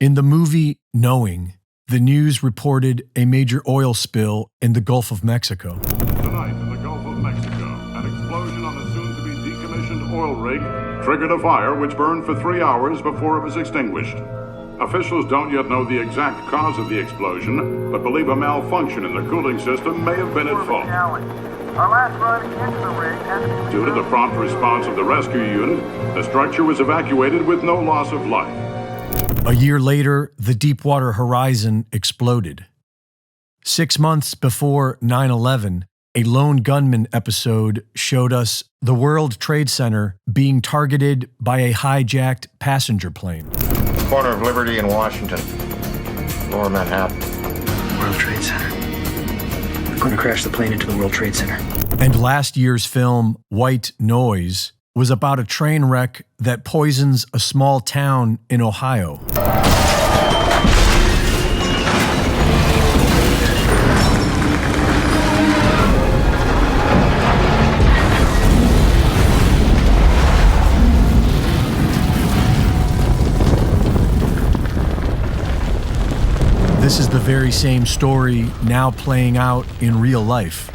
In the movie Knowing, the news reported a major oil spill in the Gulf of Mexico. Tonight in the Gulf of Mexico, an explosion on a soon-to-be decommissioned oil rig triggered a fire which burned for 3 hours before it was extinguished. Officials don't yet know the exact cause of the explosion, but believe a malfunction in the cooling system may have been at fault. Our last run into the rig has... Due to the prompt response of the rescue unit, the structure was evacuated with no loss of life. A year later, the Deepwater Horizon exploded. 6 months before 9/11, a lone gunman episode showed us the World Trade Center being targeted by a hijacked passenger plane. Corner of Liberty and Washington, Lower Manhattan. World Trade Center. We're going to crash the plane into the World Trade Center. And last year's film, White Noise, was about a train wreck that poisons a small town in Ohio. This is the very same story now playing out in real life.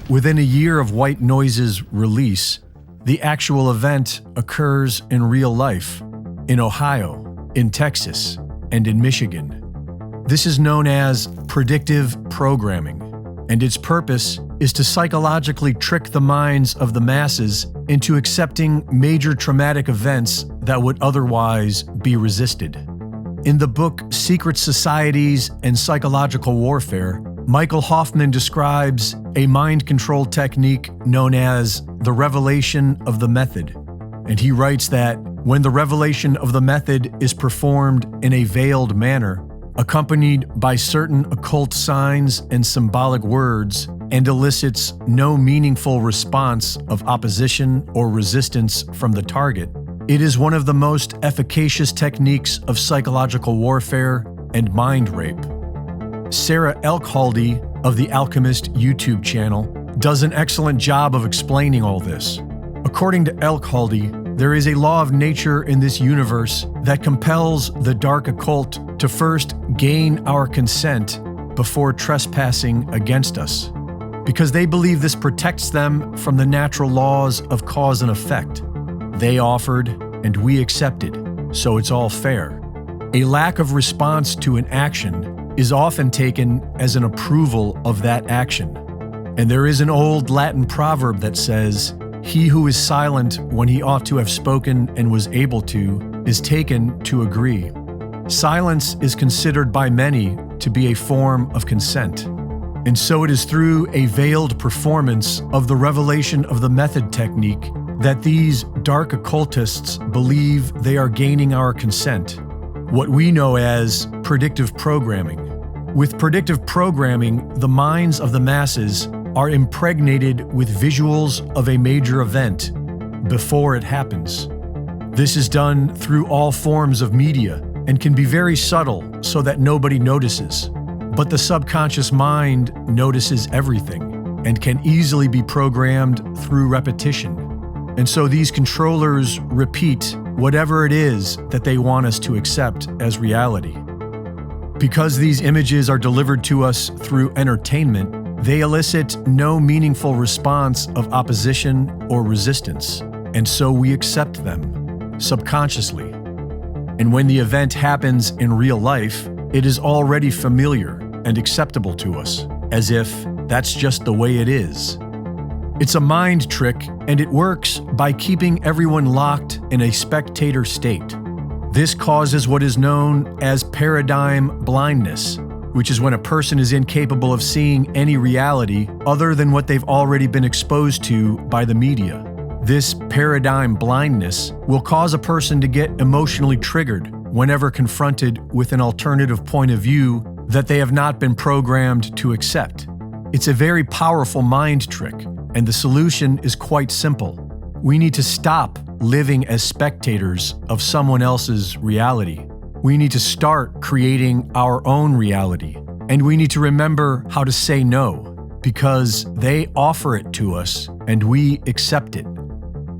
Within a year of White Noise's release, the actual event occurs in real life, in Ohio, in Texas, and in Michigan. This is known as predictive programming, and its purpose is to psychologically trick the minds of the masses into accepting major traumatic events that would otherwise be resisted. In the book Secret Societies and Psychological Warfare, Michael Hoffman describes a mind control technique known as the revelation of the method. And he writes that when the revelation of the method is performed in a veiled manner, accompanied by certain occult signs and symbolic words, and elicits no meaningful response of opposition or resistance from the target, it is one of the most efficacious techniques of psychological warfare and mind rape. Sarah Elkhaldy of the Alchemist YouTube channel does an excellent job of explaining all this. According to Elkhaldy, there is a law of nature in this universe that compels the dark occult to first gain our consent before trespassing against us, because they believe this protects them from the natural laws of cause and effect. They offered, and we accepted, so it's all fair. A lack of response to an action is often taken as an approval of that action. And there is an old Latin proverb that says, "He who is silent when he ought to have spoken and was able to, is taken to agree." Silence is considered by many to be a form of consent. And so it is through a veiled performance of the revelation of the method technique that these dark occultists believe they are gaining our consent, what we know as predictive programming. With predictive programming, the minds of the masses are impregnated with visuals of a major event before it happens. This is done through all forms of media and can be very subtle so that nobody notices. But the subconscious mind notices everything and can easily be programmed through repetition. And so these controllers repeat whatever it is that they want us to accept as reality. Because these images are delivered to us through entertainment, they elicit no meaningful response of opposition or resistance, and so we accept them, subconsciously. And when the event happens in real life, it is already familiar and acceptable to us, as if that's just the way it is. It's a mind trick, and it works by keeping everyone locked in a spectator state. This causes what is known as paradigm blindness, which is when a person is incapable of seeing any reality other than what they've already been exposed to by the media. This paradigm blindness will cause a person to get emotionally triggered whenever confronted with an alternative point of view that they have not been programmed to accept. It's a very powerful mind trick, and the solution is quite simple. We need to stop living as spectators of someone else's reality. We need to start creating our own reality, and we need to remember how to say no, because they offer it to us and we accept it.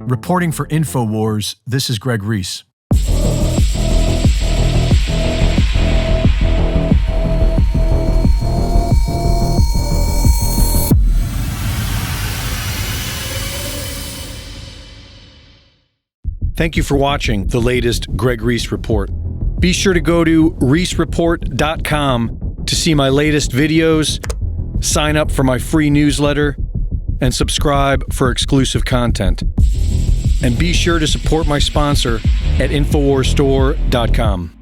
Reporting for InfoWars, this is Greg Reese. Thank you for watching the latest Greg Reese Report. Be sure to go to reesereport.com to see my latest videos, sign up for my free newsletter, and subscribe for exclusive content. And be sure to support my sponsor at InfoWarsStore.com.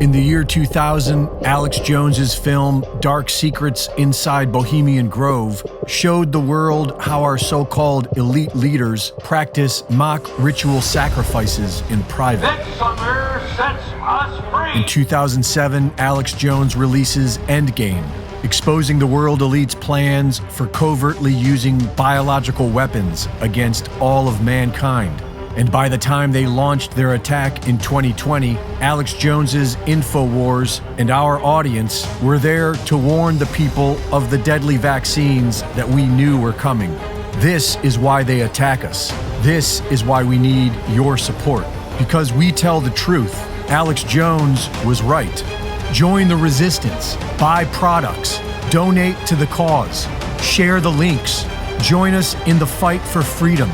In the year 2000, Alex Jones's film Dark Secrets Inside Bohemian Grove showed the world how our so-called elite leaders practice mock ritual sacrifices in private. This summer sets us free. In 2007, Alex Jones releases Endgame, exposing the world elite's plans for covertly using biological weapons against all of mankind. And by the time they launched their attack in 2020, Alex Jones's InfoWars and our audience were there to warn the people of the deadly vaccines that we knew were coming. This is why they attack us. This is why we need your support. Because we tell the truth. Alex Jones was right. Join the resistance. Buy products. Donate to the cause. Share the links. Join us in the fight for freedom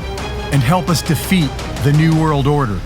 and help us defeat the New World Order.